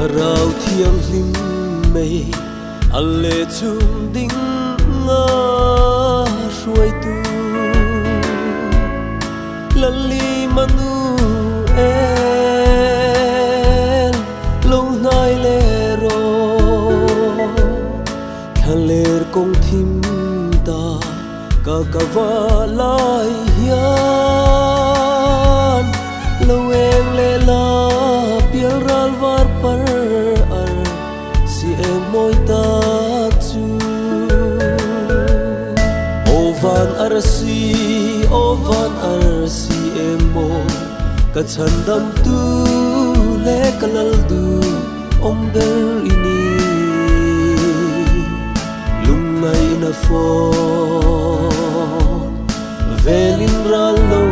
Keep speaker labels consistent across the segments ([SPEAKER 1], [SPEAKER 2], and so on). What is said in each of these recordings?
[SPEAKER 1] rau thiam lim mei alle chung ding nga ruai tu lali manu el lo nai le ro khaler kong thim ta ka kawa lai hian lo eng le la pial ral var par ar si em moi ta chu ovan ar si em moi ka chandam tu le kalal du om ber ini lungai na fo velin ral lo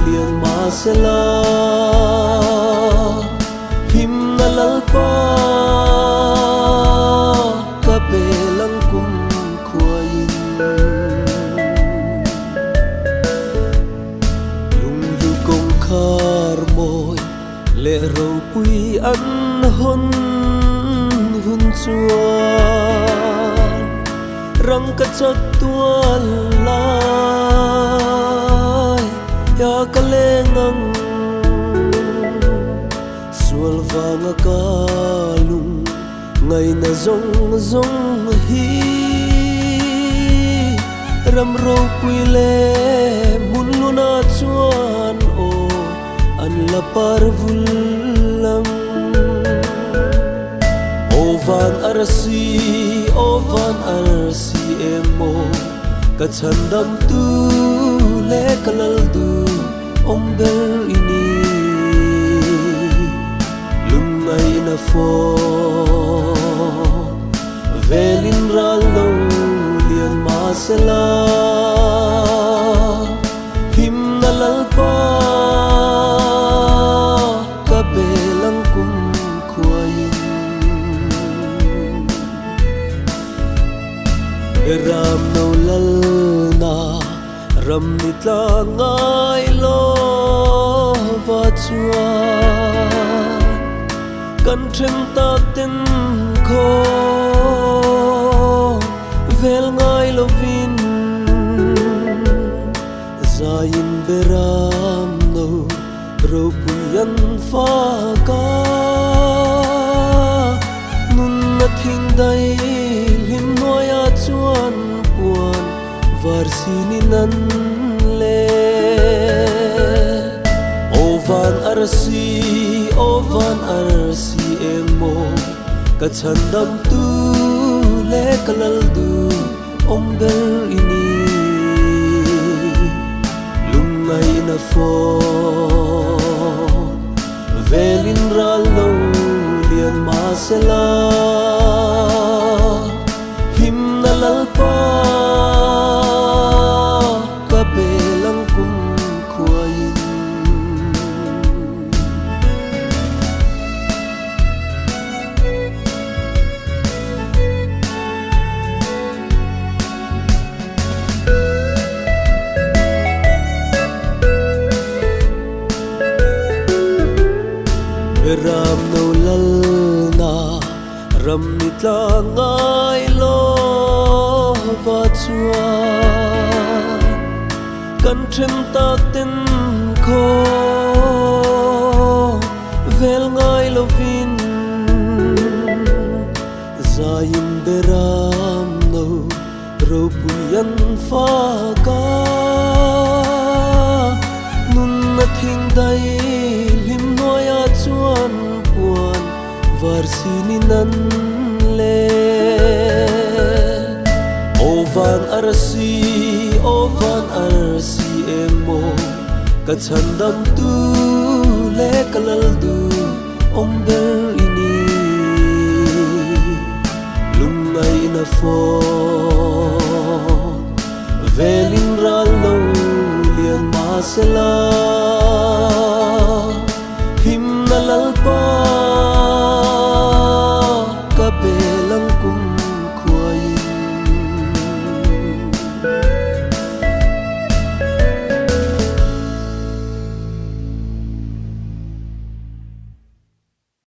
[SPEAKER 1] lian masela him na lalpa ka belang kum khuain lung lu kong khar moi le ro pui an hon hun chuan rang ka chot tuan lai ya ka lengang sual vanga ka lung ngai na zong zong hi ram ro pui le mun luna chuan o an la par vulang ovan arsi emo ka chandam tu le kalal du om ber ini lungai na fo velin ralo lian masela him na lalpa ka belang kum khuain ram no lal na ram nitla ngai lo va chuan kan them ta ten kho vel ngai lo vin zain beram no ro puyan fa ka nun na thing dai lim noya chuan puan var sini nan le ovan arsi emo ka chandam tu le kalal du om ber ini lungai na fo velin ralo lian masela him na lalpa ka belang kum khuain ram no lal na ram nitla ngai lo va chuan kan them ta ten kho vel ngai lo vin zain beram no ro puyan fa ka nun na thing dai lim noya chuan puan var sini nan le ovan arsi emo ka chandam tu le kalal du om ber ini lungai na fo velin ralo lian masela him na lalpa